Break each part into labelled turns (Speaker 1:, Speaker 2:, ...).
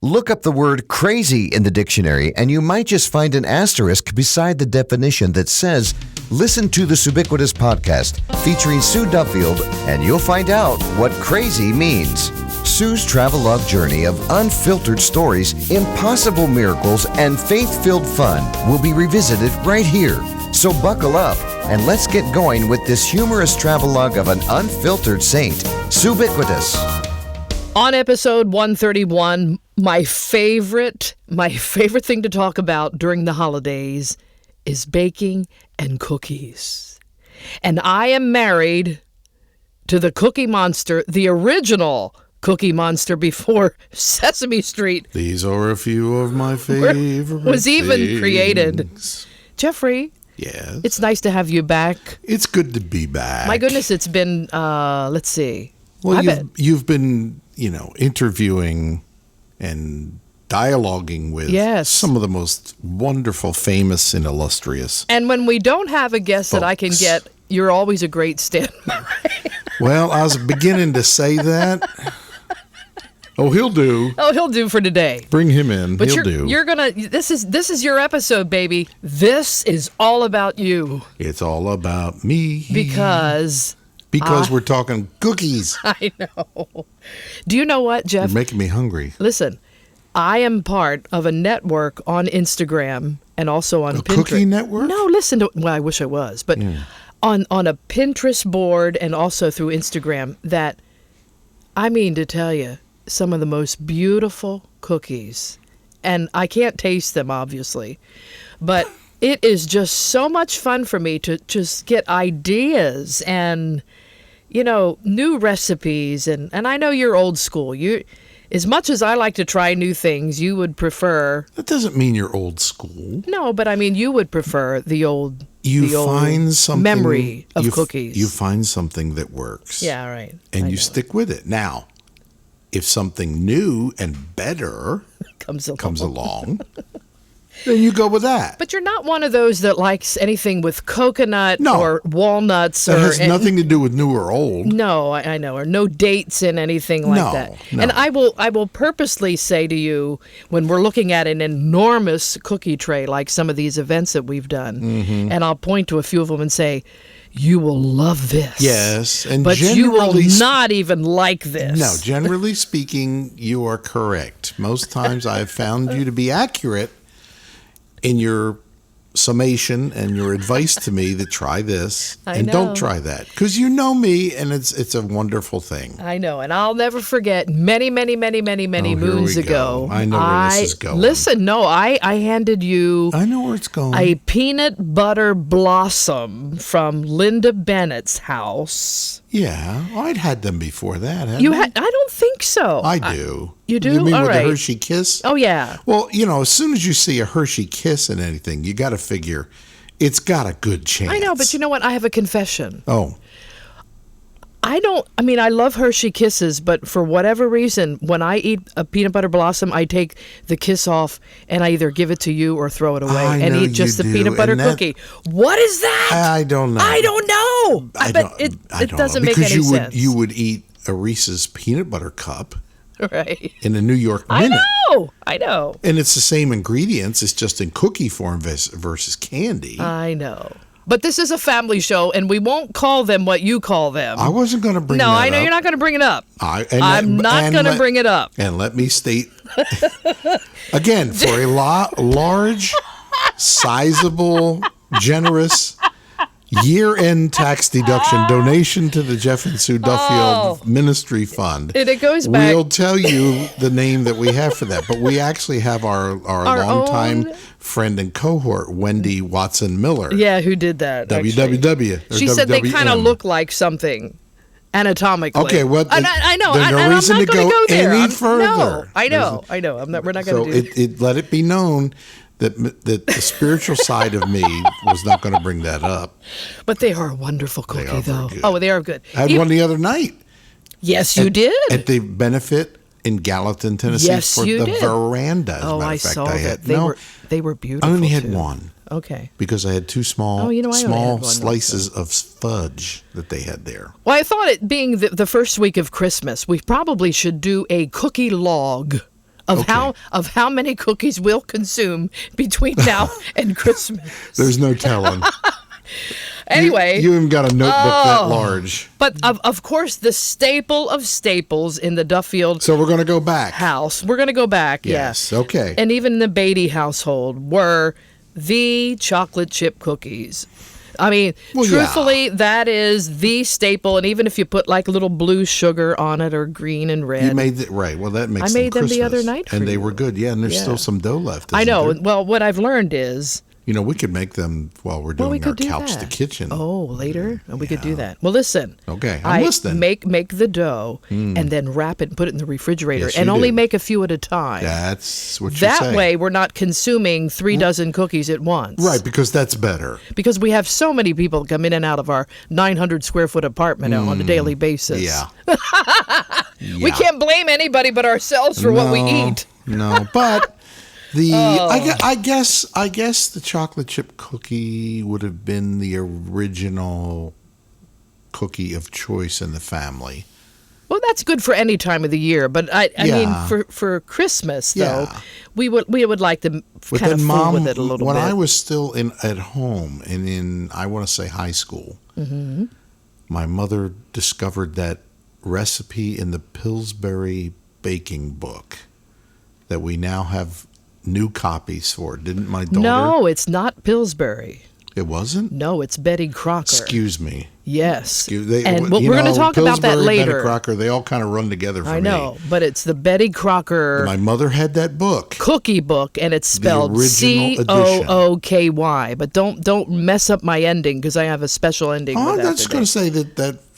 Speaker 1: Look up the word crazy in the dictionary, and you might just find an asterisk beside the definition that says, listen to the Subiquitous podcast featuring Sue Duffield, and you'll find out what crazy means. Sue's travelogue journey of unfiltered stories, impossible miracles, and faith-filled fun will be revisited right here. So buckle up, and let's get going with this humorous travelogue of an unfiltered saint, Subiquitous.
Speaker 2: On episode 131, my favorite thing to talk about during the holidays is baking and cookies. And I am married to the Cookie Monster, the original Cookie Monster before Sesame Street.
Speaker 3: These are a few of my favorite
Speaker 2: was even
Speaker 3: things.
Speaker 2: Created. Jeffrey.
Speaker 3: Yes.
Speaker 2: It's nice to have you back.
Speaker 3: It's good to be back.
Speaker 2: My goodness, it's been, let's see.
Speaker 3: Well, you've been, interviewing and dialoguing with some of the most wonderful, famous, and illustrious.
Speaker 2: And when we don't have a guest that I can get, you're always a great standby.
Speaker 3: Well, I was beginning to say that. Oh, he'll do.
Speaker 2: Oh, he'll do for today.
Speaker 3: Bring him in.
Speaker 2: But
Speaker 3: he'll do.
Speaker 2: You're gonna. This is your episode, baby. This is all about you.
Speaker 3: It's all about me.
Speaker 2: Because
Speaker 3: we're talking cookies.
Speaker 2: I know. Do you know what, Jeff?
Speaker 3: You're making me hungry.
Speaker 2: Listen, I am part of a network on Instagram and also on Pinterest.
Speaker 3: Cookie network?
Speaker 2: No, listen to. Well, I wish I was, but on a Pinterest board and also through Instagram. That, I mean to tell you, some of the most beautiful cookies, and I can't taste them, obviously, but it is just so much fun for me to just get ideas and, new recipes. And I know you're old school. As much as I like to try new things, you would prefer.
Speaker 3: That doesn't mean you're old school.
Speaker 2: No, but I mean, you would prefer the old.
Speaker 3: Find something,
Speaker 2: memory of cookies.
Speaker 3: You find something that works.
Speaker 2: Yeah, right.
Speaker 3: And you stick with it. Now, if something new and better comes along, then you go with that.
Speaker 2: But you're not one of those that likes anything with coconut or walnuts.
Speaker 3: That has nothing to do with new or old.
Speaker 2: No, I know. Or no dates in anything like that. No. And I will purposely say to you, when we're looking at an enormous cookie tray, like some of these events that we've done, and I'll point to a few of them and say, you will love this.
Speaker 3: Yes.
Speaker 2: But you will not even like this.
Speaker 3: No, generally speaking, you are correct. Most times I've found you to be accurate in your summation and your advice to me that try this don't try that, because you know me, and it's a wonderful thing.
Speaker 2: I know, and I'll never forget many moons ago.
Speaker 3: I know where this is going.
Speaker 2: Listen, no, I handed you.
Speaker 3: I know where it's going.
Speaker 2: A peanut butter blossom from Linda Bennett's house.
Speaker 3: Yeah, I'd had them before that.
Speaker 2: You had? I don't think so.
Speaker 3: I do.
Speaker 2: You do?
Speaker 3: You mean
Speaker 2: All
Speaker 3: with
Speaker 2: right.
Speaker 3: the Hershey Kiss?
Speaker 2: Oh, yeah.
Speaker 3: Well, as soon as you see a Hershey Kiss in anything, you got to figure it's got a good chance.
Speaker 2: I know, but you know what? I have a confession.
Speaker 3: Oh.
Speaker 2: I love Hershey Kisses, but for whatever reason, when I eat a peanut butter blossom, I take the kiss off and I either give it to you or throw it away and eat just the peanut butter cookie. What is that?
Speaker 3: I don't know.
Speaker 2: I don't know. It doesn't make any sense.
Speaker 3: You would eat a Reese's peanut butter cup.
Speaker 2: Right.
Speaker 3: In a New York Minute.
Speaker 2: I know.
Speaker 3: And it's the same ingredients. It's just in cookie form versus candy.
Speaker 2: I know. But this is a family show, and we won't call them what you call them.
Speaker 3: I wasn't going to bring that up.
Speaker 2: No, I know you're not going to bring it up.
Speaker 3: I'm
Speaker 2: not going to bring it up.
Speaker 3: And let me state, again, for a large, sizable, generous year-end tax deduction donation to the Jeff and Sue Duffield Ministry Fund.
Speaker 2: And it goes back.
Speaker 3: We'll tell you the name that we have for that, but we actually have our longtime friend and cohort, Wendy Watson Miller.
Speaker 2: Yeah, who did that?
Speaker 3: WWW.
Speaker 2: She said they kind of look like something anatomically.
Speaker 3: Okay, well,
Speaker 2: I know.
Speaker 3: There's no reason to go any further.
Speaker 2: No, I know. We're not going to do
Speaker 3: it. Let it be known that the spiritual side of me was not going to bring that up.
Speaker 2: But they are a wonderful cookie, though.
Speaker 3: Good.
Speaker 2: Oh, they are good.
Speaker 3: I had one the other night.
Speaker 2: Yes, you did.
Speaker 3: At the benefit in Gallatin, Tennessee for the veranda. As a matter of fact,
Speaker 2: saw that. They were beautiful.
Speaker 3: I only had one.
Speaker 2: Okay.
Speaker 3: Because I had two small slices of fudge that they had there.
Speaker 2: Well, I thought it being the first week of Christmas, we probably should do a cookie log of
Speaker 3: Okay.
Speaker 2: how many cookies we'll consume between now and Christmas.
Speaker 3: There's no telling.
Speaker 2: Anyway,
Speaker 3: you haven't got a notebook that large.
Speaker 2: but of course, the staple of staples in the Duffield
Speaker 3: So we're going to go back.
Speaker 2: house, we're going to go back,
Speaker 3: Yes,
Speaker 2: yeah.
Speaker 3: okay.
Speaker 2: And even the Beatty household were the chocolate chip cookies. I mean,
Speaker 3: Well,
Speaker 2: truthfully, that is the staple. And even if you put like little blue sugar on it or green and red.
Speaker 3: You made it right. Well, that makes
Speaker 2: I made them the
Speaker 3: Christmas.
Speaker 2: other night for
Speaker 3: and they
Speaker 2: you.
Speaker 3: were good. Yeah, and there's
Speaker 2: Yeah.
Speaker 3: still some dough left.
Speaker 2: I
Speaker 3: isn't
Speaker 2: know.
Speaker 3: there?
Speaker 2: Well, what I've learned is.
Speaker 3: We could make them while we're
Speaker 2: Well, we
Speaker 3: doing our
Speaker 2: could do
Speaker 3: couch
Speaker 2: that.
Speaker 3: to kitchen.
Speaker 2: Oh, later? We could do
Speaker 3: Yeah.
Speaker 2: that. Well, listen.
Speaker 3: Okay, I'm listening.
Speaker 2: Make the dough and then wrap it and put it in the refrigerator.
Speaker 3: Yes,
Speaker 2: and
Speaker 3: you
Speaker 2: only
Speaker 3: do.
Speaker 2: make a few at a time.
Speaker 3: That's what you
Speaker 2: That
Speaker 3: say.
Speaker 2: way, we're not consuming 3 dozen cookies at once.
Speaker 3: Right, because that's better.
Speaker 2: Because we have so many people come in and out of our 900 square foot apartment on a daily basis.
Speaker 3: Yeah.
Speaker 2: We can't blame anybody but ourselves for what we eat.
Speaker 3: No, but I guess the chocolate chip cookie would have been the original cookie of choice in the family.
Speaker 2: Well, that's good for any time of the year, but I
Speaker 3: Yeah.
Speaker 2: mean for Christmas though,
Speaker 3: Yeah.
Speaker 2: we would like to
Speaker 3: But
Speaker 2: kind of
Speaker 3: then
Speaker 2: fool
Speaker 3: Mom,
Speaker 2: with it a little
Speaker 3: when
Speaker 2: bit.
Speaker 3: I was still at home and in, I want to say high school, my mother discovered that recipe in the Pillsbury baking book that we now have new copies for. Didn't my daughter?
Speaker 2: No, it's not Pillsbury.
Speaker 3: It wasn't?
Speaker 2: No, it's Betty Crocker.
Speaker 3: Excuse me.
Speaker 2: Yes.
Speaker 3: They,
Speaker 2: and we're
Speaker 3: you
Speaker 2: going to
Speaker 3: know,
Speaker 2: talk about that
Speaker 3: Pillsbury,
Speaker 2: later.
Speaker 3: Betty Crocker, they all kind of run together for me.
Speaker 2: I know, but it's the Betty Crocker
Speaker 3: My mother had that book.
Speaker 2: cookie book, and it's spelled
Speaker 3: original
Speaker 2: Cooky. But don't mess up my ending because I have a special ending.
Speaker 3: Oh,
Speaker 2: with that
Speaker 3: that's
Speaker 2: today.
Speaker 3: going to say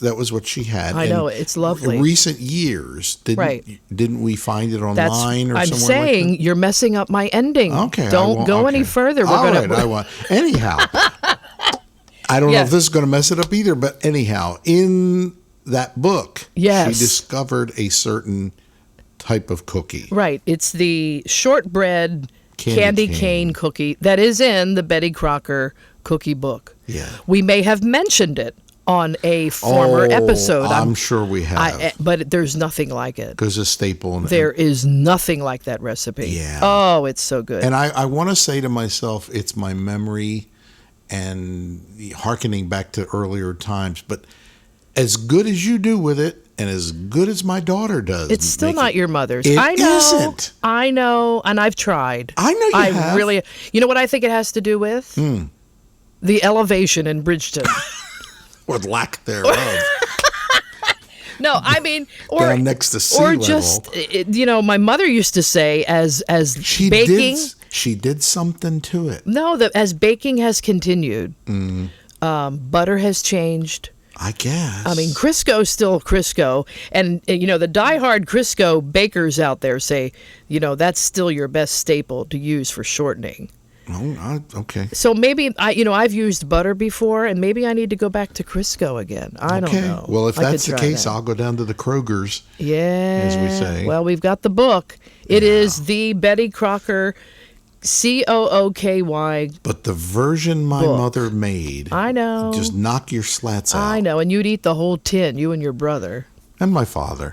Speaker 3: that was what she had.
Speaker 2: I know, it's lovely.
Speaker 3: In recent years, didn't we find it
Speaker 2: That's
Speaker 3: online or
Speaker 2: I'm
Speaker 3: somewhere
Speaker 2: saying
Speaker 3: like that?
Speaker 2: you're messing up my ending.
Speaker 3: Okay.
Speaker 2: Don't go any further. We're
Speaker 3: All
Speaker 2: gonna.
Speaker 3: right, I want. Anyhow, I don't know
Speaker 2: Yeah.
Speaker 3: if this is going to mess it up either, but anyhow, in that book,
Speaker 2: Yes.
Speaker 3: she discovered a certain type of cookie.
Speaker 2: Right. It's the shortbread
Speaker 3: Candy
Speaker 2: cane
Speaker 3: cane.
Speaker 2: cookie that is in the Betty Crocker cookie book.
Speaker 3: Yeah.
Speaker 2: We may have mentioned it on a former episode.
Speaker 3: I'm sure we have.
Speaker 2: But there's nothing like it.
Speaker 3: Because a staple.
Speaker 2: There is nothing like that recipe.
Speaker 3: Yeah.
Speaker 2: Oh, it's so good.
Speaker 3: And I want to say to myself, it's my memory and hearkening back to earlier times, but as good as you do with it and as good as my daughter does.
Speaker 2: It's still not your mother's.
Speaker 3: It
Speaker 2: I know.
Speaker 3: isn't.
Speaker 2: I know, and I've tried.
Speaker 3: I know you have.
Speaker 2: Really. You know what I think it has to do with? The elevation in Bridgeton.
Speaker 3: Or lack thereof.
Speaker 2: No, I mean, or
Speaker 3: Down next to sea
Speaker 2: or
Speaker 3: level.
Speaker 2: just my mother used to say as
Speaker 3: She
Speaker 2: baking.
Speaker 3: She did something to it.
Speaker 2: No, as baking has continued,
Speaker 3: Mm-hmm.
Speaker 2: butter has changed.
Speaker 3: I guess.
Speaker 2: I mean, Crisco's still Crisco, and the diehard Crisco bakers out there say, that's still your best staple to use for shortening.
Speaker 3: Oh, okay.
Speaker 2: So maybe I've used butter before, and maybe I need to go back to Crisco again. I don't know.
Speaker 3: Well, if
Speaker 2: I could
Speaker 3: that's the
Speaker 2: try
Speaker 3: case,
Speaker 2: that.
Speaker 3: I'll go down to the Kroger's.
Speaker 2: Yeah,
Speaker 3: as we say.
Speaker 2: Well, we've got the book. It is the Betty Crocker Cooky.
Speaker 3: But the version my
Speaker 2: Book.
Speaker 3: mother made,
Speaker 2: I know.
Speaker 3: just knock your slats out.
Speaker 2: I know, and you'd eat the whole tin, you and your brother.
Speaker 3: And my father.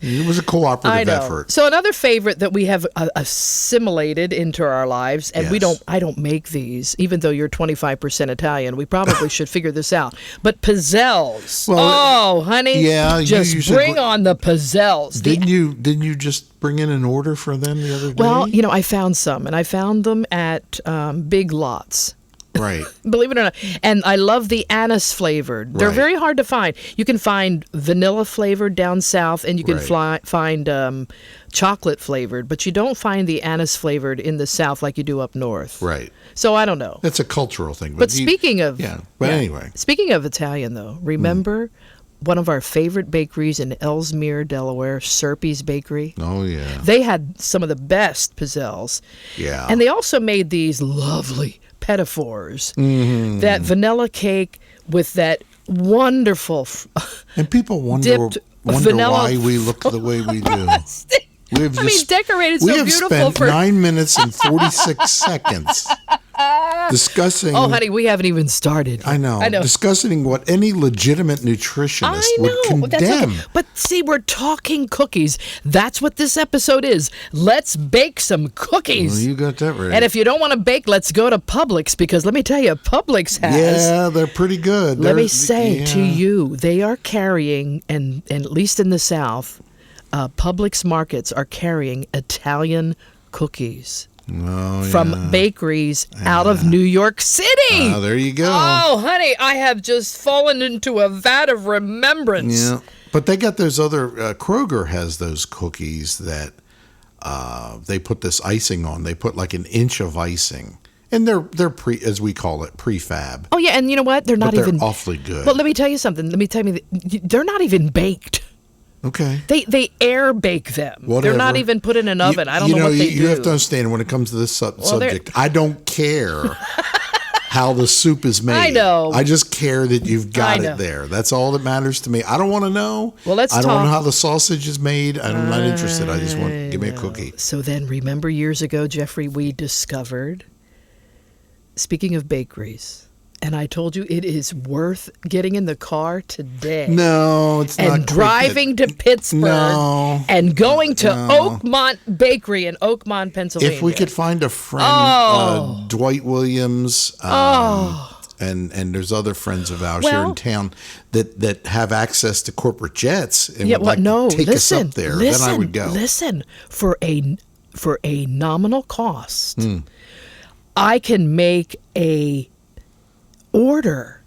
Speaker 3: It was a
Speaker 2: I
Speaker 3: cooperative
Speaker 2: know.
Speaker 3: effort.
Speaker 2: So another favorite that we have assimilated into our lives, and
Speaker 3: Yes.
Speaker 2: I don't make these, even though you're 25% Italian. We probably should figure this out. But Pizelles.
Speaker 3: Well,
Speaker 2: honey.
Speaker 3: yeah, you
Speaker 2: just
Speaker 3: usually
Speaker 2: bring on the Pizelles.
Speaker 3: Didn't you just bring in an order for them the other day?
Speaker 2: Well, I found some, and I found them at Big Lots.
Speaker 3: Right.
Speaker 2: Believe it or not. And I love the anise flavored. They're
Speaker 3: Right.
Speaker 2: very hard to find. You can find vanilla flavored down south, and you can find chocolate flavored, but you don't find the anise flavored in the south like you do up north.
Speaker 3: Right.
Speaker 2: So I don't know.
Speaker 3: That's a cultural thing.
Speaker 2: But speaking of...
Speaker 3: Anyway.
Speaker 2: Speaking of Italian, though, remember one of our favorite bakeries in Elsemere, Delaware, Serpes Bakery?
Speaker 3: Oh, yeah.
Speaker 2: They had some of the best Pizelles.
Speaker 3: Yeah.
Speaker 2: And they also made these lovely petitfours. That vanilla cake with that wonderful
Speaker 3: And people wonder
Speaker 2: dipped vanilla
Speaker 3: why we look the way we do. We've
Speaker 2: decorated so
Speaker 3: we have
Speaker 2: beautiful
Speaker 3: spent
Speaker 2: for
Speaker 3: 9 minutes and 46 seconds discussing.
Speaker 2: Oh, honey, we haven't even started.
Speaker 3: I know. Discussing what any legitimate nutritionist would condemn.
Speaker 2: That's okay. But see, we're talking cookies. That's what this episode is. Let's bake some cookies.
Speaker 3: Well, you got that right.
Speaker 2: And if you don't want to bake, let's go to Publix, because let me tell you, Publix has.
Speaker 3: Yeah, they're pretty good.
Speaker 2: Let me say to you, they are carrying, and at least in the South, Publix markets are carrying Italian cookies. From bakeries out of New York City.
Speaker 3: There you go.
Speaker 2: Oh, honey, I have just fallen into a vat of remembrance.
Speaker 3: Yeah, but they got those other. Kroger has those cookies that they put this icing on. They put like an inch of icing, and they're as we call it, prefab.
Speaker 2: Oh yeah, and you know what? They're
Speaker 3: they're awfully good.
Speaker 2: But let me tell you something. They're not even baked.
Speaker 3: Okay.
Speaker 2: They air bake them.
Speaker 3: Whatever.
Speaker 2: They're not even put in an oven. I don't know what they do.
Speaker 3: You have to understand, when it comes to this subject, I don't care how the soup is made.
Speaker 2: I know.
Speaker 3: I just care that you've got it there. That's all that matters to me. I don't want to know.
Speaker 2: Well, I
Speaker 3: don't know how the sausage is made. I'm not interested. I just want, give me a cookie.
Speaker 2: So then, remember years ago, Jeffrey, we discovered, speaking of bakeries, and I told you it is worth getting in the car today.
Speaker 3: No, it's not.
Speaker 2: And driving to Pittsburgh and going to Oakmont Bakery in Oakmont, Pennsylvania.
Speaker 3: If we could find a friend, Dwight Williams, and there's other friends of ours here in town that have access to corporate jets and would to take us up there, then I would go.
Speaker 2: Listen, for a nominal cost, I can make a order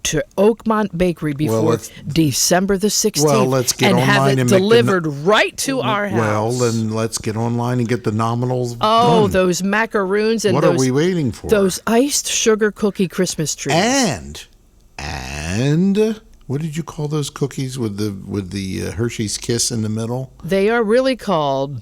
Speaker 2: to Oakmont Bakery before December the 16th.
Speaker 3: Well, let's get online
Speaker 2: have it delivered right to our house.
Speaker 3: Well, then let's get online and get the nominals done.
Speaker 2: Those macaroons and
Speaker 3: what are we waiting for?
Speaker 2: Those iced sugar cookie Christmas trees.
Speaker 3: And what did you call those cookies with the Hershey's Kiss in the middle?
Speaker 2: They are really called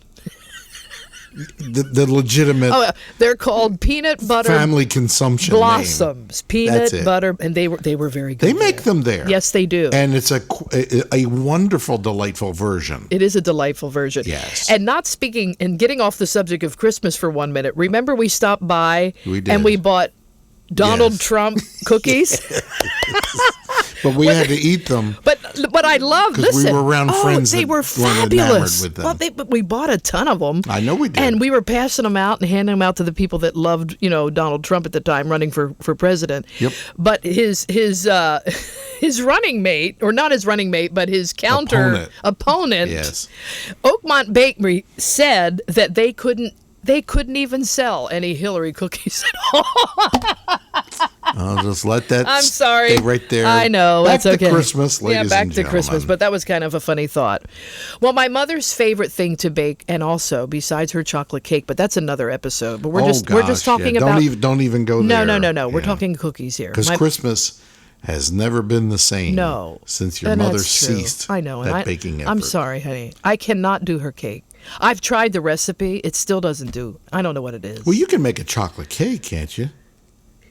Speaker 3: the legitimate.
Speaker 2: They're called peanut butter
Speaker 3: family consumption
Speaker 2: blossoms.
Speaker 3: Name.
Speaker 2: Peanut butter, and they were very good.
Speaker 3: They make them there.
Speaker 2: Yes, they do.
Speaker 3: And it's a wonderful, delightful version.
Speaker 2: It is a delightful version.
Speaker 3: Yes.
Speaker 2: And not speaking and getting off the subject of Christmas for 1 minute. Remember, we stopped by and we bought Donald Trump cookies.
Speaker 3: But we had to eat them.
Speaker 2: But I love, listen.
Speaker 3: We were around friends
Speaker 2: they
Speaker 3: that
Speaker 2: were fabulous.
Speaker 3: With them.
Speaker 2: Well, but we bought a ton of them.
Speaker 3: I know we did.
Speaker 2: And we were passing them out and handing them out to the people that loved, Donald Trump at the time running for president.
Speaker 3: Yep.
Speaker 2: But his running mate, or not his running mate, but his counter opponent,
Speaker 3: yes.
Speaker 2: Oakmont Bakery said that they couldn't even sell any Hillary cookies at all.
Speaker 3: I'll just let that
Speaker 2: I'm sorry.
Speaker 3: stay right there.
Speaker 2: I know.
Speaker 3: Back
Speaker 2: That's okay.
Speaker 3: to Christmas, ladies and gentlemen.
Speaker 2: Back to Christmas. But that was kind of a funny thought. Well, my mother's favorite thing to bake, and also besides her chocolate cake, but that's another episode. But we're just talking about.
Speaker 3: Don't even go there.
Speaker 2: No. We're talking cookies here.
Speaker 3: Because Christmas has never been the same.
Speaker 2: No.
Speaker 3: Since your mother ceased.
Speaker 2: I know.
Speaker 3: That baking effort.
Speaker 2: I'm sorry, honey. I cannot do her cake. I've tried the recipe. It still doesn't do. I don't know what it is.
Speaker 3: Well, you can make a chocolate cake, can't you?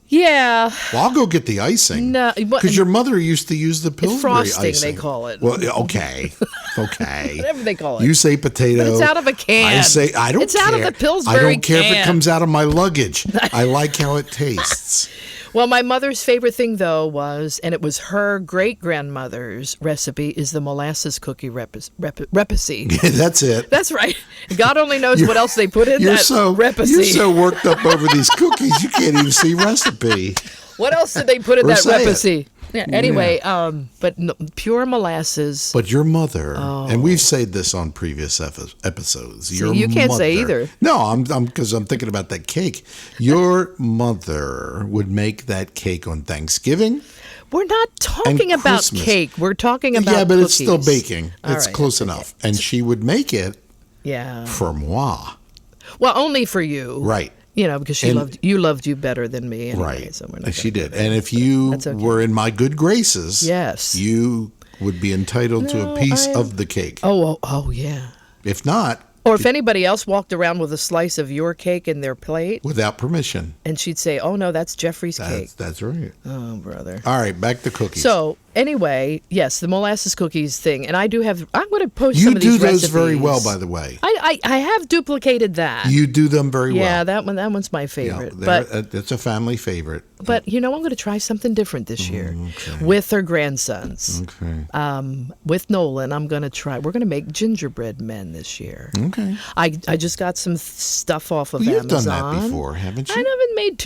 Speaker 2: Yeah.
Speaker 3: Well, I'll go get the icing. No, because your mother used to use the Pillsbury
Speaker 2: frosting,
Speaker 3: icing.
Speaker 2: they call it.
Speaker 3: Well, okay.
Speaker 2: Whatever they call it.
Speaker 3: You say potato.
Speaker 2: But it's out of a can.
Speaker 3: I say I don't
Speaker 2: It's
Speaker 3: care.
Speaker 2: out of the Pillsbury
Speaker 3: I don't care
Speaker 2: can.
Speaker 3: if it comes out of my luggage. I like how it tastes.
Speaker 2: Well, my mother's favorite thing, though, was, and it was her great-grandmother's recipe, is the molasses cookie repacy.
Speaker 3: That's it.
Speaker 2: That's right. God only knows what else they put in that repacy.
Speaker 3: You're so worked up over these cookies, you can't even see recipe.
Speaker 2: What else did they put in that repacy? Yeah, anyway, but no, pure molasses.
Speaker 3: But your mother, and we've said this on previous episodes.
Speaker 2: See, you can't say either.
Speaker 3: No, I'm because I'm thinking about that cake. Your mother would make that cake on Thanksgiving.
Speaker 2: We're not talking about
Speaker 3: Christmas.
Speaker 2: Cake. We're talking about
Speaker 3: but
Speaker 2: cookies.
Speaker 3: It's still baking. It's
Speaker 2: right,
Speaker 3: close enough, and she would make it.
Speaker 2: Yeah.
Speaker 3: For moi.
Speaker 2: Well, only for you.
Speaker 3: Right.
Speaker 2: Because she loved you better than me. Anyway,
Speaker 3: right.
Speaker 2: So
Speaker 3: she did. And if you were in my good graces,
Speaker 2: yes,
Speaker 3: you would be entitled to a piece of the cake.
Speaker 2: Oh, yeah.
Speaker 3: If not.
Speaker 2: Or if anybody else walked around with a slice of your cake in their plate.
Speaker 3: Without permission.
Speaker 2: And she'd say, oh, no, that's Jeffrey's cake.
Speaker 3: That's right.
Speaker 2: Oh, brother.
Speaker 3: All right, back to cookies.
Speaker 2: So anyway, yes, the molasses cookies thing, and I do have. I'm going to post some of these recipes.
Speaker 3: You do those very well, by the way.
Speaker 2: I have duplicated that.
Speaker 3: You do them very well.
Speaker 2: Yeah, that one's my favorite.
Speaker 3: It's a family favorite.
Speaker 2: But I'm going to try something different this year with her grandsons.
Speaker 3: Okay.
Speaker 2: With Nolan, I'm going to try. We're going to make gingerbread men this year.
Speaker 3: Okay.
Speaker 2: I just got some stuff off of Amazon.
Speaker 3: You've done that before, haven't you?
Speaker 2: I haven't made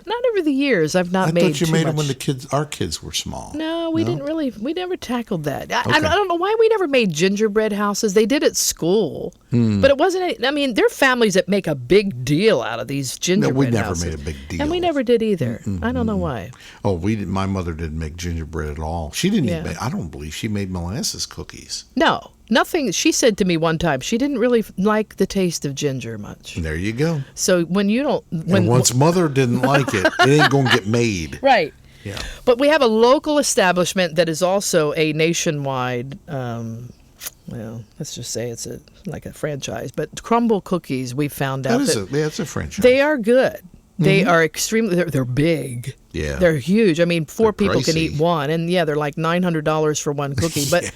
Speaker 2: not over the years. I've not made.
Speaker 3: I thought you made
Speaker 2: them
Speaker 3: when our kids were small.
Speaker 2: No, we didn't really. We never tackled that. I don't know why we never made gingerbread houses. They did at school, but it wasn't. I mean, there are families that make a big deal out of these gingerbread houses.
Speaker 3: We never made a big deal,
Speaker 2: and we never did either. I don't know why.
Speaker 3: Oh, we didn't. My mother didn't make gingerbread at all. She didn't even make. I don't believe she made molasses cookies.
Speaker 2: No, nothing. She said to me one time she didn't really like the taste of ginger much.
Speaker 3: There you go.
Speaker 2: So when you don't,
Speaker 3: once mother didn't like it, it ain't gonna get made.
Speaker 2: Right.
Speaker 3: Yeah.
Speaker 2: But we have a local establishment that is also a nationwide. Well, let's just say it's like a franchise. But Crumbl cookies, we found out
Speaker 3: it's a franchise.
Speaker 2: They are good. They are extremely. They're big.
Speaker 3: Yeah.
Speaker 2: They're huge. I mean, 4 people
Speaker 3: pricey.
Speaker 2: can eat one, and they're like $900 for one cookie. But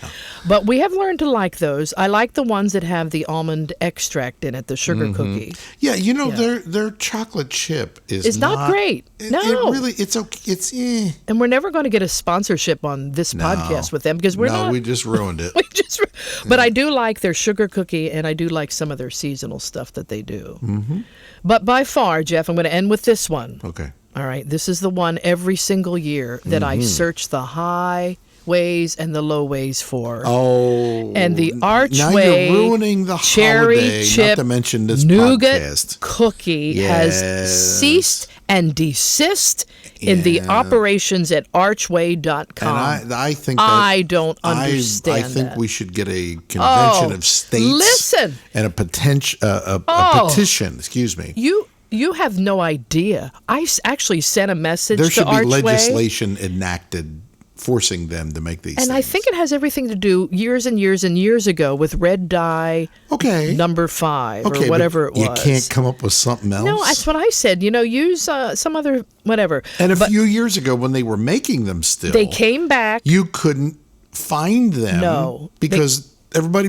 Speaker 2: but we have learned to like those. I like the ones that have the almond extract in it, the sugar cookie.
Speaker 3: Yeah, their chocolate chip is
Speaker 2: not great. No,
Speaker 3: it really it's okay. It's
Speaker 2: and we're never going to get a sponsorship on this podcast with them because we're not.
Speaker 3: No, we just ruined it.
Speaker 2: But I do like their sugar cookie, and I do like some of their seasonal stuff that they do. But by far, Jeff, I'm going to end with this one.
Speaker 3: Okay.
Speaker 2: All right, this is the one every single year that I search the high ways and the low ways for.
Speaker 3: Oh,
Speaker 2: and the Archway
Speaker 3: now you're ruining the
Speaker 2: cherry
Speaker 3: holiday,
Speaker 2: chip
Speaker 3: not to mention this
Speaker 2: nougat
Speaker 3: podcast.
Speaker 2: Cookie has ceased and desist in the operations at Archway.com.
Speaker 3: And I think
Speaker 2: I don't understand.
Speaker 3: I think we should get a convention of states. And a petition. Excuse me.
Speaker 2: You have no idea. I actually sent a message
Speaker 3: there
Speaker 2: to Archway.
Speaker 3: There should be legislation enacted forcing them to make these things.
Speaker 2: I think it has everything to do years and years and years ago with red dye number 5 or whatever it was.
Speaker 3: You can't come up with something else?
Speaker 2: No, that's what I said. Use some other whatever.
Speaker 3: And a few years ago when they were making them still.
Speaker 2: They came back.
Speaker 3: You couldn't find them.
Speaker 2: No.
Speaker 3: Because everybody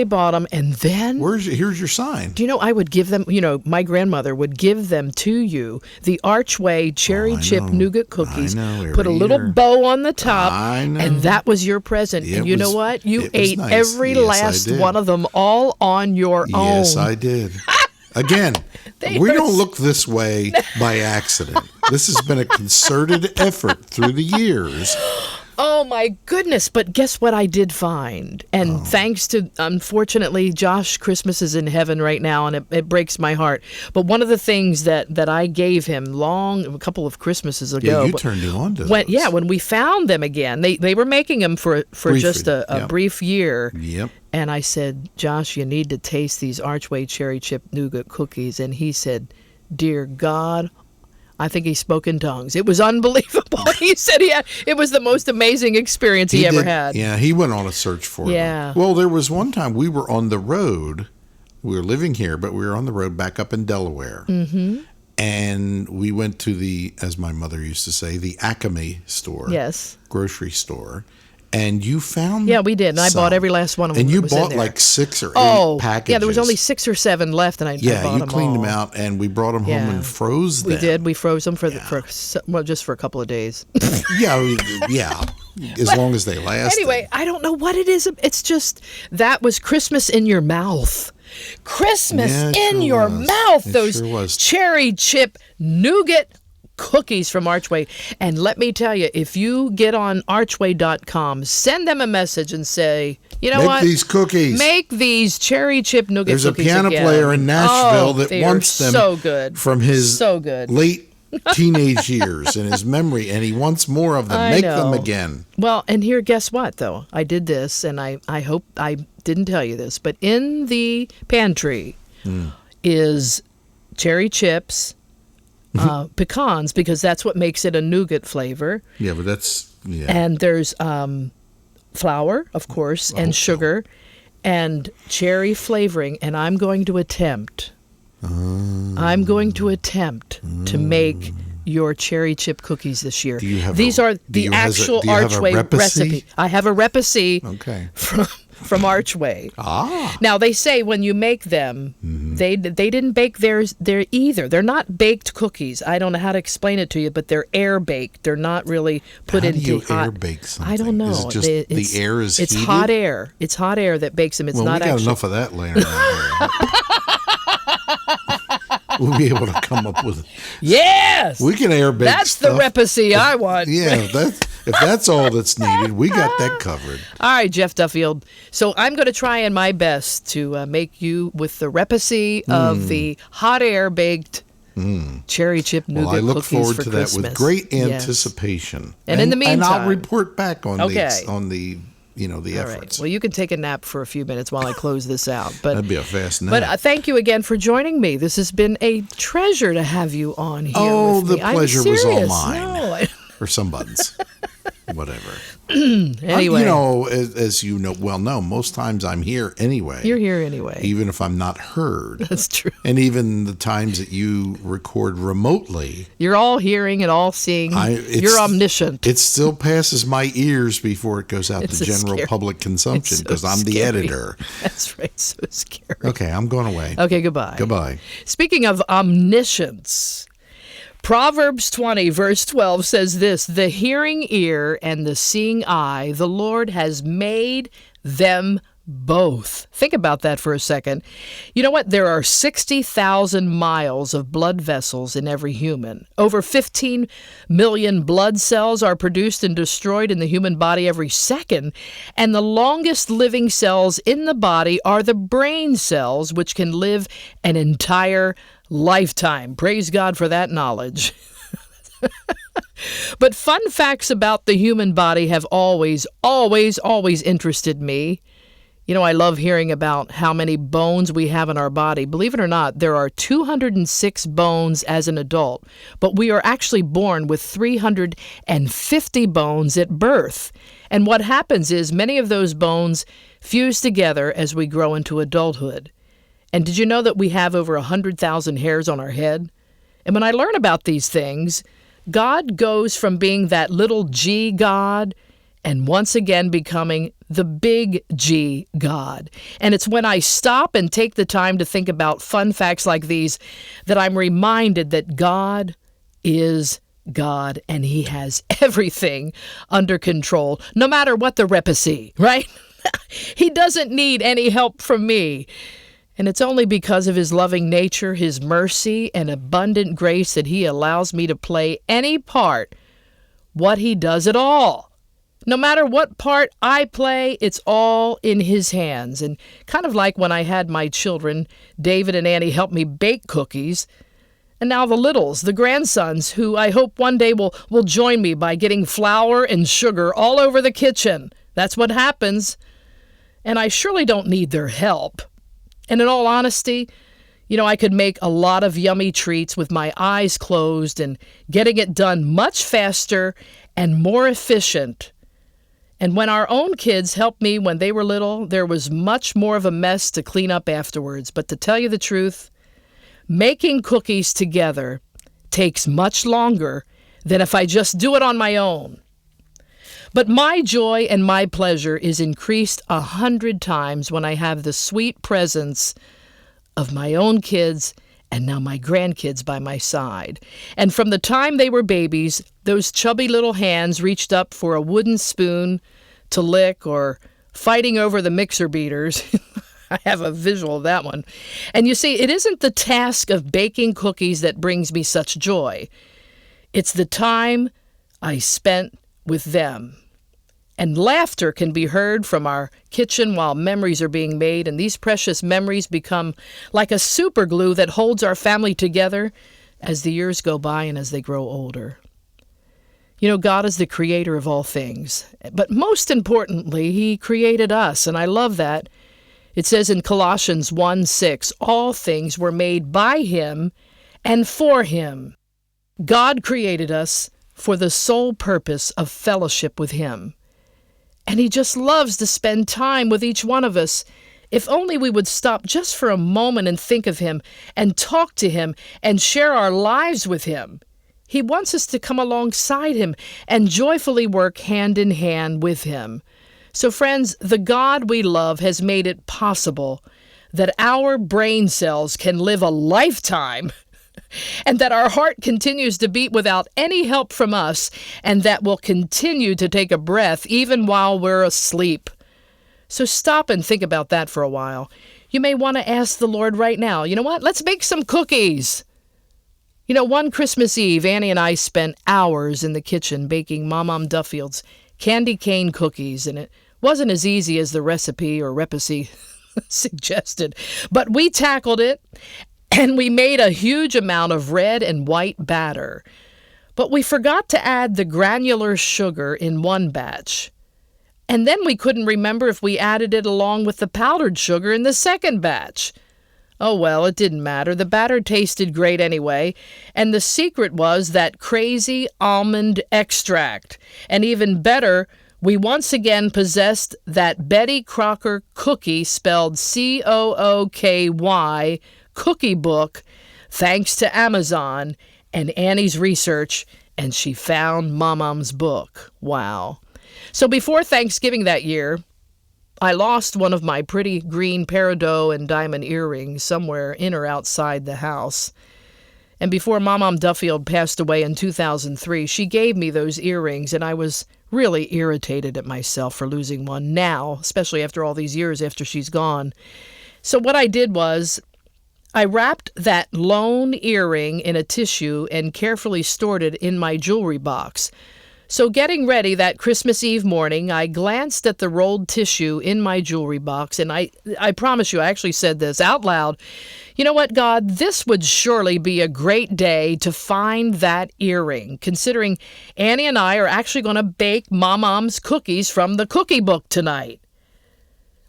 Speaker 3: bought
Speaker 2: them. And then
Speaker 3: here's your sign.
Speaker 2: Do you know I would give them, my grandmother would give them to you, the Archway cherry chip nougat cookies. Put a little bow on the top. And that was your present. And you know what? You ate every last one of them all on your own.
Speaker 3: Yes, I did. Again, we don't look this way by accident. This has been a concerted effort through the years.
Speaker 2: Oh, my goodness. But guess what I did find? And thanks to, unfortunately, Josh, Christmas is in heaven right now, and it breaks my heart. But one of the things that I gave him a couple of Christmases ago.
Speaker 3: Yeah, you turned him on to those.
Speaker 2: When we found them again, they were making them for just a brief year.
Speaker 3: Yep.
Speaker 2: And I said, Josh, you need to taste these Archway cherry chip nougat cookies. And he said, dear God, I think he spoke in tongues. It was unbelievable. He said it was the most amazing experience he ever had.
Speaker 3: Yeah, he went on a search for them.
Speaker 2: Yeah.
Speaker 3: Well, there was one time we were on the road. We were living here, but we were on the road back up in Delaware. Mm-hmm. And we went to the, as my mother used to say, the Acme store.
Speaker 2: Yes. Grocery
Speaker 3: store. And you found
Speaker 2: we did. And I bought every last one of them.
Speaker 3: And you bought like 6 or 8 packages.
Speaker 2: Yeah, there was only 6 or 7 left, and I bought them all.
Speaker 3: Yeah, you cleaned them out, and we brought them home and froze them.
Speaker 2: We did. We froze them just for a couple of days.
Speaker 3: yeah. As long as they lasted.
Speaker 2: Anyway, I don't know what it is. It's just, that was Christmas in your mouth. Christmas in your mouth. Those cherry chip nougat cookies from Archway. And let me tell you, if you get on Archway.com, send them a message and say,
Speaker 3: Make these cookies.
Speaker 2: Make these cherry chip nougat cookies.
Speaker 3: There's a piano player in Nashville that wants them
Speaker 2: so good.
Speaker 3: From his late teenage years in his memory, and he wants more of them. Make them again.
Speaker 2: Well, and here, guess what, though? I did this, and I hope I didn't tell you this, but in the pantry is cherry chips, pecans, because that's what makes it a nougat flavor.
Speaker 3: Yeah, but that's... Yeah.
Speaker 2: And there's flour, of course, and sugar, and cherry flavoring, and I'm going to attempt to make your cherry chip cookies this year.
Speaker 3: These
Speaker 2: are the actual Archway recipe. I have a recipe from Archway. Now, they say when you make them, they didn't bake theirs there either. They're not baked cookies. I don't know how to explain it to you, but they're air baked. They're not really put into hot.
Speaker 3: How do you air bake something?
Speaker 2: I don't know.
Speaker 3: Is it just the air is heated?
Speaker 2: It's hot air. It's hot air that bakes them. It's not
Speaker 3: we got enough of that laying around here. We'll be able to come up with it.
Speaker 2: Yes!
Speaker 3: We can air bake
Speaker 2: That's
Speaker 3: stuff.
Speaker 2: the recipe I want.
Speaker 3: Yeah, if that's all that's needed, we got that covered.
Speaker 2: All right, Jeff Duffield. So I'm going to try in my best to make you with the recipe of the hot air baked cherry chip nougat cookies for Christmas.
Speaker 3: Well, I look forward to that with great anticipation.
Speaker 2: Yes. And in the meantime,
Speaker 3: and I'll report back on the
Speaker 2: All
Speaker 3: efforts.
Speaker 2: Right. Well, you can take a nap for a few minutes while I close this out. But
Speaker 3: that'd be a fast nap.
Speaker 2: But thank you again for joining me. This has been a treasure to have you on here.
Speaker 3: Oh,
Speaker 2: with
Speaker 3: the
Speaker 2: me.
Speaker 3: pleasure was all mine.
Speaker 2: No,
Speaker 3: or somebody's. Whatever.
Speaker 2: Anyway.
Speaker 3: As you know, most times I'm here anyway.
Speaker 2: You're here anyway.
Speaker 3: Even if I'm not heard.
Speaker 2: That's true.
Speaker 3: And even the times that you record remotely.
Speaker 2: You're all hearing and all seeing. You're omniscient.
Speaker 3: It still passes my ears before it goes out to general public consumption because I'm the editor.
Speaker 2: That's right. So scary.
Speaker 3: Okay, I'm going away.
Speaker 2: Okay, goodbye.
Speaker 3: Goodbye.
Speaker 2: Speaking of omniscience, Proverbs 20, verse 12 says this: the hearing ear and the seeing eye, the Lord has made them both. Think about that for a second. You know what? There are 60,000 miles of blood vessels in every human. Over 15 million blood cells are produced and destroyed in the human body every second. And the longest living cells in the body are the brain cells, which can live an entire lifetime. Praise God for that knowledge. But fun facts about the human body have always interested me. You know, I love hearing about how many bones we have in our body. Believe it or not, there are 206 bones as an adult, but we are actually born with 350 bones at birth. And what happens is many of those bones fuse together as we grow into adulthood. And did you know that we have over 100,000 hairs on our head? And when I learn about these things, God goes from being that little G God and once again becoming the big G God. And it's when I stop and take the time to think about fun facts like these that I'm reminded that God is God and He has everything under control, no matter what the recipe, right? He doesn't need any help from me. And it's only because of His loving nature, His mercy, and abundant grace that He allows me to play any part, what He does at all. No matter what part I play, it's all in His hands. And kind of like when I had my children, David and Annie helped me bake cookies. And now the littles, the grandsons, who I hope one day will join me by getting flour and sugar all over the kitchen. That's what happens. And I surely don't need their help. And in all honesty, you know, I could make a lot of yummy treats with my eyes closed and getting it done much faster and more efficient. And when our own kids helped me when they were little, there was much more of a mess to clean up afterwards. But to tell you the truth, making cookies together takes much longer than if I just do it on my own. But my joy and my pleasure is increased 100 times when I have the sweet presence of my own kids and now my grandkids by my side. And from the time they were babies, those chubby little hands reached up for a wooden spoon to lick or fighting over the mixer beaters. I have a visual of that one. And you see, it isn't the task of baking cookies that brings me such joy. It's the time I spent with them. And laughter can be heard from our kitchen while memories are being made, and these precious memories become like a super glue that holds our family together as the years go by and as they grow older. You know, God is the creator of all things, but most importantly, He created us, and I love that. It says in Colossians 1:6, all things were made by Him and for Him. God created us for the sole purpose of fellowship with Him. And He just loves to spend time with each one of us. If only we would stop just for a moment and think of Him and talk to Him and share our lives with Him. He wants us to come alongside him and joyfully work hand in hand with him. So friends, the God we love has made it possible that our brain cells can live a lifetime and that our heart continues to beat without any help from us, and that we'll continue to take a breath even while we're asleep. So stop and think about that for a while. You may want to ask the Lord right now, you know what? Let's make some cookies. You know, one Christmas Eve, Annie and I spent hours in the kitchen baking Mom Duffield's candy cane cookies, and it wasn't as easy as the recipe suggested. But we tackled it, and we made a huge amount of red and white batter. But we forgot to add the granular sugar in one batch. And then we couldn't remember if we added it along with the powdered sugar in the second batch. Oh well, it didn't matter. The batter tasted great anyway, and the secret was that crazy almond extract. And even better, we once again possessed that Betty Crocker cookie spelled C-O-O-K-Y cookie book, thanks to Amazon and Annie's research, and she found Mom's book. Wow. So before Thanksgiving that year, I lost one of my pretty green peridot and diamond earrings somewhere in or outside the house. And before Mom Duffield passed away in 2003, she gave me those earrings, and I was really irritated at myself for losing one now, especially after all these years after she's gone. So what I did was I wrapped that lone earring in a tissue and carefully stored it in my jewelry box. So getting ready that Christmas Eve morning, I glanced at the rolled tissue in my jewelry box, and I promise you, I actually said this out loud. You know what, God, this would surely be a great day to find that earring, considering Annie and I are actually going to bake Mom's cookies from the cookie book tonight.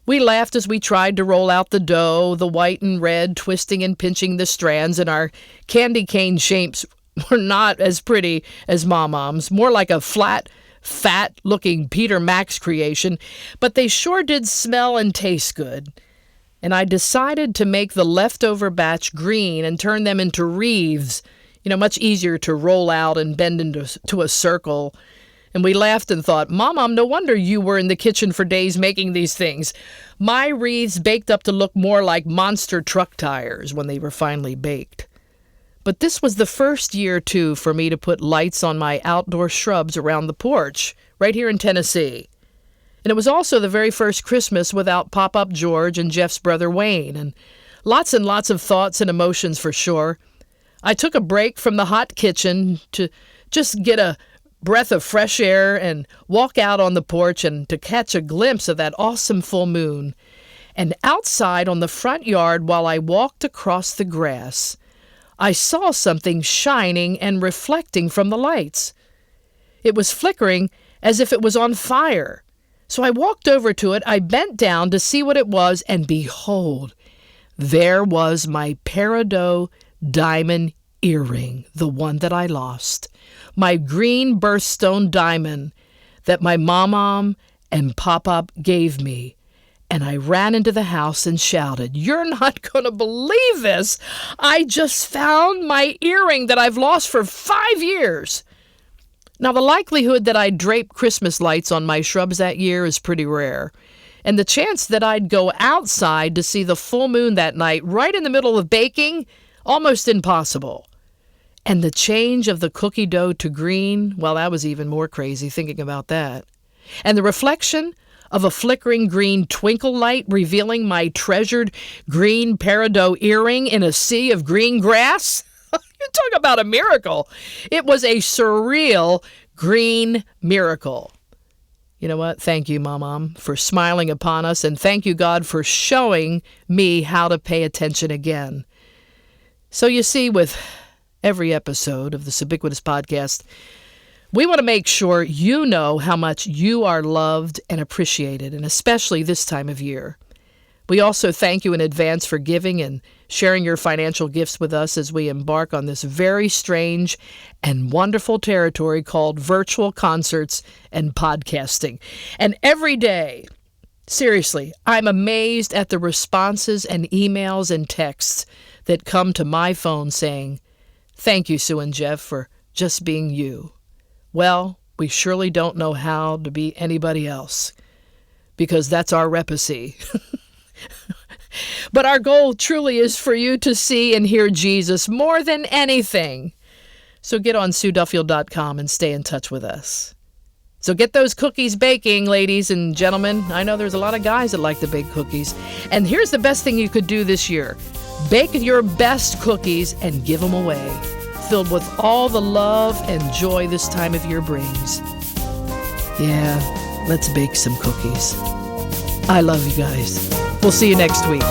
Speaker 2: We laughed as we tried to roll out the dough, the white and red twisting and pinching the strands, and our candy cane shapes were not as pretty as Mom's, more like a flat, fat-looking Peter Max creation, but they sure did smell and taste good. And I decided to make the leftover batch green and turn them into wreaths, much easier to roll out and bend into a circle. And we laughed and thought, Mom, no wonder you were in the kitchen for days making these things. My wreaths baked up to look more like monster truck tires when they were finally baked. But this was the first year, too, for me to put lights on my outdoor shrubs around the porch, right here in Tennessee. And it was also the very first Christmas without Pop-Up George and Jeff's brother Wayne, and lots of thoughts and emotions for sure. I took a break from the hot kitchen to just get a breath of fresh air and walk out on the porch and to catch a glimpse of that awesome full moon. And outside on the front yard, while I walked across the grass, I saw something shining and reflecting from the lights. It was flickering as if it was on fire. So I walked over to it, I bent down to see what it was, and behold, there was my peridot diamond earring, the one that I lost. My green birthstone diamond that my Mom and Pop-Up gave me. And I ran into the house and shouted, "You're not going to believe this! I just found my earring that I've lost for 5 years!" Now, the likelihood that I'd drape Christmas lights on my shrubs that year is pretty rare. And the chance that I'd go outside to see the full moon that night, right in the middle of baking, almost impossible. And the change of the cookie dough to green, well, that was even more crazy thinking about that. And the reflection of a flickering green twinkle light revealing my treasured green peridot earring in a sea of green grass? You talk about a miracle. It was a surreal green miracle. You know what? Thank you, Mom, for smiling upon us, and thank you, God, for showing me how to pay attention again. So you see, with every episode of the Subiquitous Podcast, we want to make sure you know how much you are loved and appreciated, and especially this time of year. We also thank you in advance for giving and sharing your financial gifts with us as we embark on this very strange and wonderful territory called virtual concerts and podcasting. And every day, seriously, I'm amazed at the responses and emails and texts that come to my phone saying, "Thank you, Sue and Jeff, for just being you. Well, we surely don't know how to be anybody else, because that's our recipe. But our goal truly is for you to see and hear Jesus more than anything. So get on SueDuffield.com and stay in touch with us. So get those cookies baking, ladies and gentlemen. I know there's a lot of guys that like to bake cookies. And here's the best thing you could do this year. Bake your best cookies and give them away, filled with all the love and joy this time of year brings. Yeah, let's bake some cookies. I love you guys. We'll see you next week.